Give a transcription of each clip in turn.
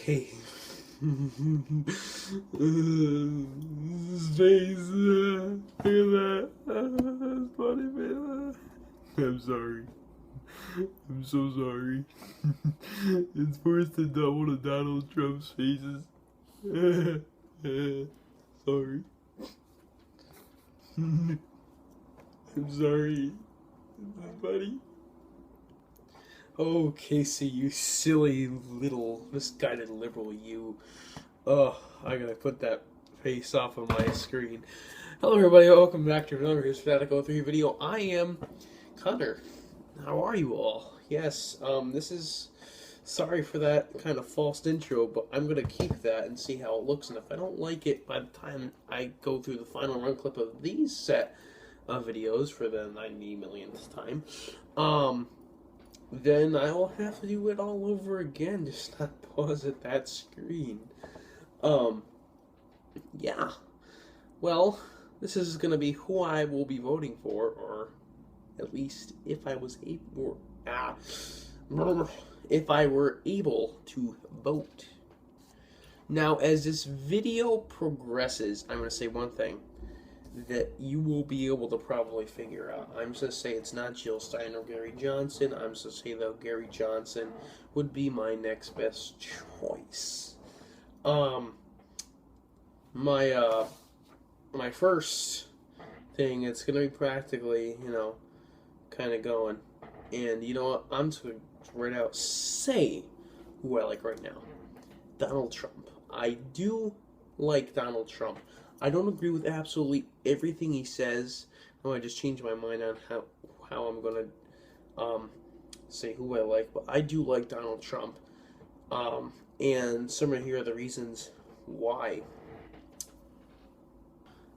Okay. Space. Look at that. That's funny, man. I'm sorry. I'm so sorry. It's worse than one of Donald Trump's faces. Sorry. I'm sorry. It's funny. Oh, Casey, you silly little misguided liberal, you. I gotta put that face off of my screen. Hello, everybody. Welcome back to another Hispanic 03 video. I am Connor. How are you all? Yes, this is. Sorry for that kind of false intro, but I'm gonna keep that and see how it looks. And if I don't like it by the time I go through the final run clip of these set of videos for the 90 millionth time, then I will have to do it all over again. Just not pause at that screen. Yeah. Well, this is gonna be who I will be voting for, or at least if I was able, if I were able to vote. Now, as this video progresses, I'm gonna say one thing that you will be able to probably figure out. I'm just going to say it's not Jill Stein or Gary Johnson. I'm just going to say, though, Gary Johnson would be my next best choice. My first thing, it's going to be practically, kind of going. And you know what? I'm just going to right out say who I like right now. Donald Trump. I do like Donald Trump. I don't agree with absolutely everything he says. No, I just changed my mind on how I'm gonna say who I like, but I do like Donald Trump. And some of here are the reasons why.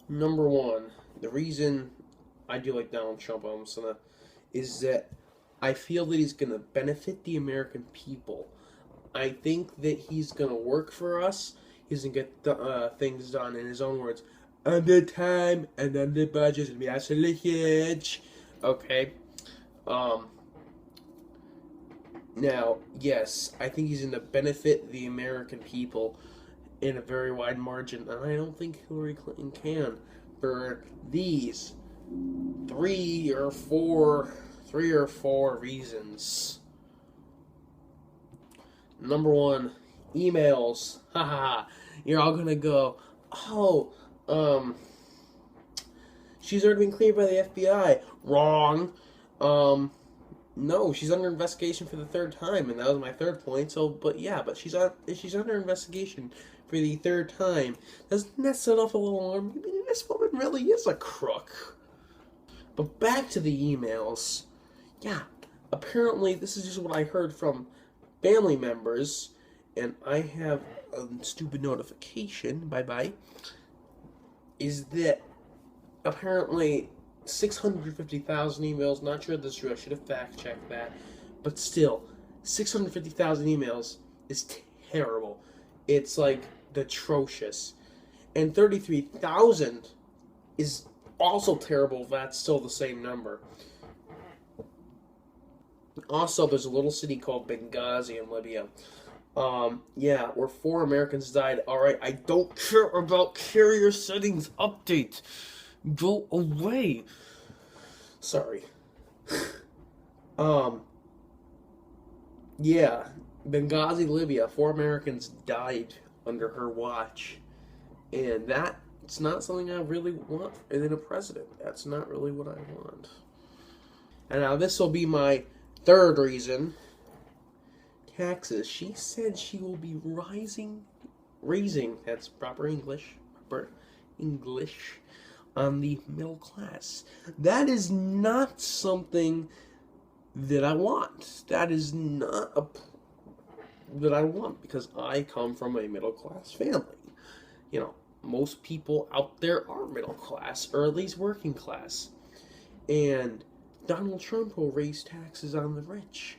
Number one, the reason I do like Donald Trump, is that I feel that he's gonna benefit the American people. I think that he's gonna work for us. He's gonna get things done, in his own words, under time and under budget, and be absolutely huge. Okay. Now, yes, I think he's gonna benefit the American people in a very wide margin, and I don't think Hillary Clinton can, for these three or four reasons. Number one, emails. Haha. You're all gonna go, oh, she's already been cleared by the FBI. Wrong. No, she's under investigation for the third time, and that was my third point. So, but she's under investigation for the third time. Doesn't that set off a little alarm? Maybe this woman really is a crook. But back to the emails. Yeah, apparently this is just what I heard from family members, and I have a stupid notification, bye-bye, is that apparently 650,000 emails, not sure this is true, I should have fact-checked that, but still, 650,000 emails is terrible. It's like atrocious. And 33,000 is also terrible if that's still the same number. Also, there's a little city called Benghazi in Libya. Where 4 Americans died. Alright, I don't care about carrier settings update. Go away. Sorry. Benghazi, Libya. 4 Americans died under her watch. And that's not something I really want in a president. That's not really what I want. And now this will be my third reason. Taxes. She said she will be raising, that's proper English, on the middle class. That is not something that I want. That is not that I want, because I come from a middle class family. Most people out there are middle class, or at least working class. And Donald Trump will raise taxes on the rich,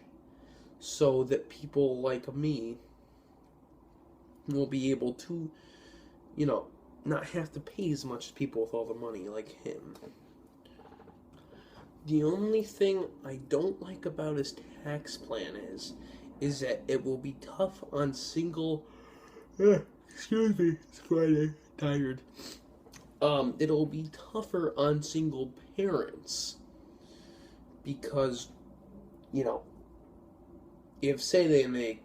so that people like me will be able to, not have to pay as much as people with all the money like him. The only thing I don't like about his tax plan is that it will be tough on single Excuse me, it's Friday. Tired. It'll be tougher on single parents because, you know, if say they make,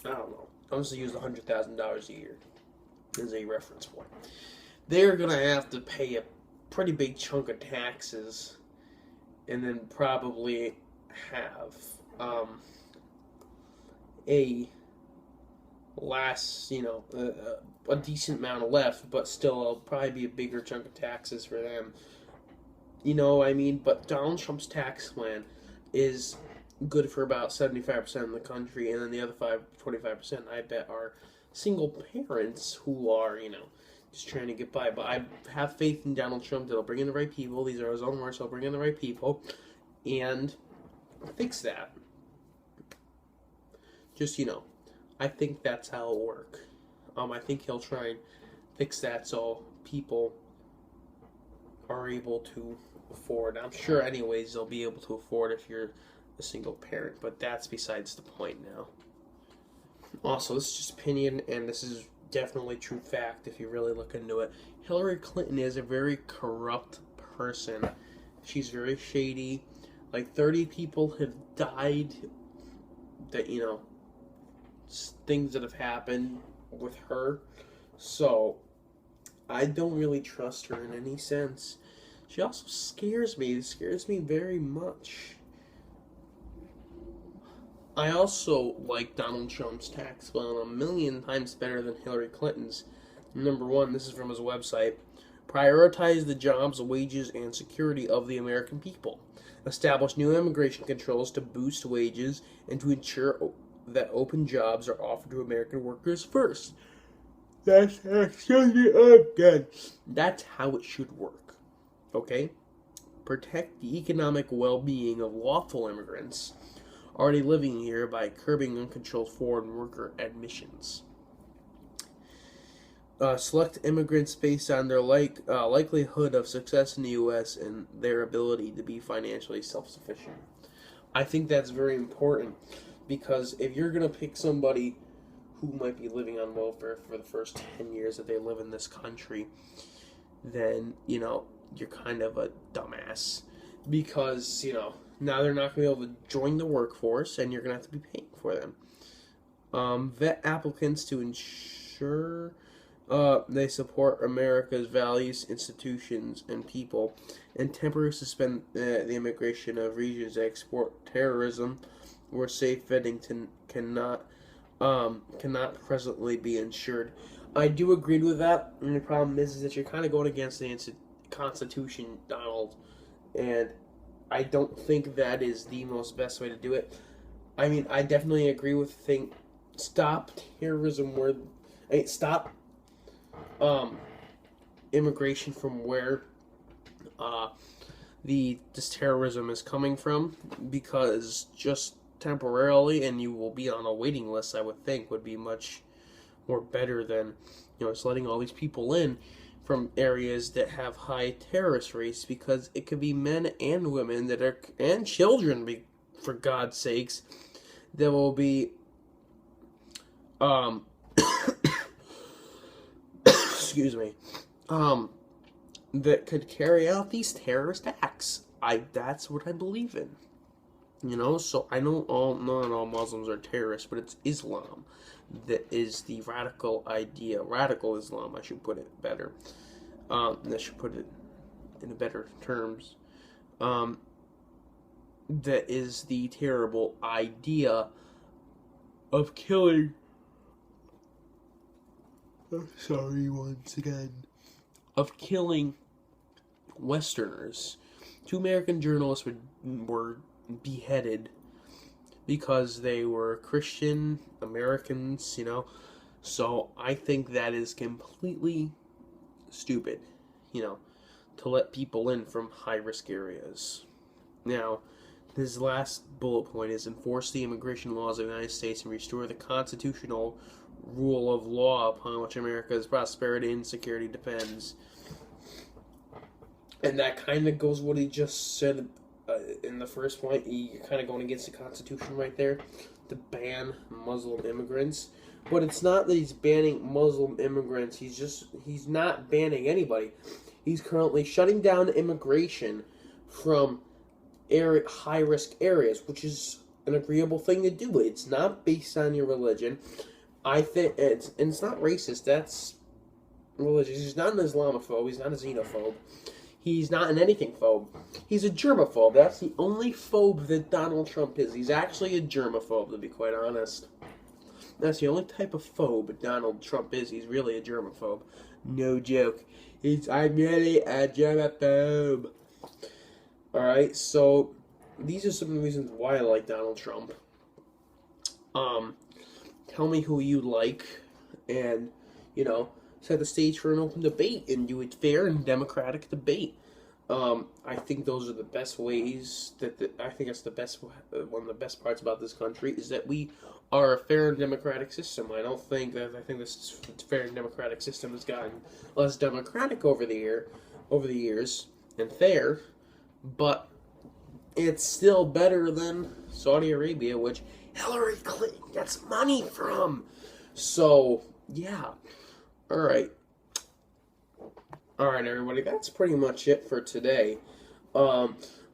I don't know, I'm just gonna use $100,000 a year as a reference point. They're gonna have to pay a pretty big chunk of taxes, and then probably have a last, a decent amount left, but still it'll probably be a bigger chunk of taxes for them. You know what I mean? But Donald Trump's tax plan is good for about 75% of the country, and then the other 25%, I bet, are single parents who are, just trying to get by. But I have faith in Donald Trump that he'll bring in the right people. These are his own words. He'll bring in the right people and fix that. Just, I think that's how it'll work. I think he'll try and fix that so people are able to afford. I'm sure anyways they'll be able to afford if you're a single parent, but that's besides the point now. Also, this is just opinion, and this is definitely true fact if you really look into it. Hillary Clinton is a very corrupt person. She's very shady. Like 30 people have died that, things that have happened with her. So, I don't really trust her in any sense. She also scares me. It scares me very much. I also like Donald Trump's tax plan a million times better than Hillary Clinton's. Number one, this is from his website. Prioritize the jobs, wages, and security of the American people. Establish new immigration controls to boost wages and to ensure that open jobs are offered to American workers first. That's how it should work. Okay? Protect the economic well-being of lawful immigrants already living here by curbing uncontrolled foreign worker admissions. Select immigrants based on their likelihood of success in the U.S. and their ability to be financially self-sufficient. I think that's very important because if you're going to pick somebody who might be living on welfare for the first 10 years that they live in this country, then, you're kind of a dumbass because, now they're not going to be able to join the workforce and you're going to have to be paying for them. Vet applicants to ensure they support America's values, institutions, and people, and temporarily suspend the immigration of regions that export terrorism where safe vetting cannot presently be ensured. I do agree with that, and the problem is that you're kind of going against the Constitution, Donald, and I don't think that is the most best way to do it. I mean, I definitely agree with stop terrorism stop immigration from where this terrorism is coming from, because just temporarily, and you will be on a waiting list, I would think, would be much more better than, just letting all these people in from areas that have high terrorist rates, because it could be men and women and children, for God's sakes, that will be, excuse me, that could carry out these terrorist acts. That's what I believe in. So I know not all Muslims are terrorists, but it's Islam that is the radical idea. Radical Islam, I should put it better. I should put it in better terms. That is the terrible idea of killing. Sorry, once again. Of killing Westerners. 2 American journalists were beheaded because they were Christian Americans, So I think that is completely stupid, to let people in from high-risk areas. Now, his last bullet point is enforce the immigration laws of the United States and restore the constitutional rule of law upon which America's prosperity and security depends. And that kind of goes what he just said in the first point. You're kind of going against the Constitution right there to ban Muslim immigrants. But it's not that he's banning Muslim immigrants. He's not banning anybody. He's currently shutting down immigration from high-risk areas, which is an agreeable thing to do. It's not based on your religion. I think it's not racist. That's religious. He's not an Islamophobe. He's not a xenophobe. He's not an anything phobe. He's a germaphobe. That's the only phobe that Donald Trump is. He's actually a germaphobe, to be quite honest. That's the only type of phobe Donald Trump is. He's really a germaphobe. No joke. I'm really a germaphobe. Alright, so these are some of the reasons why I like Donald Trump. Tell me who you like, and, set the stage for an open debate and do a fair and democratic debate. I think those are the best ways I think that's the best, one of the best parts about this country is that we are a fair and democratic system. I think this fair and democratic system has gotten less democratic over the years and fair, but it's still better than Saudi Arabia, which Hillary Clinton gets money from. So, yeah. Alright, everybody, that's pretty much it for today.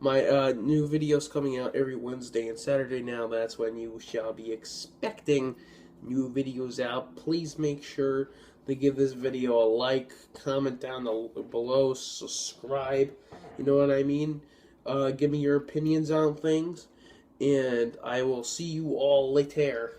My new video's coming out every Wednesday and Saturday now. That's when you shall be expecting new videos out. Please make sure to give this video a like, comment down below, subscribe, you know what I mean? Give me your opinions on things, and I will see you all later.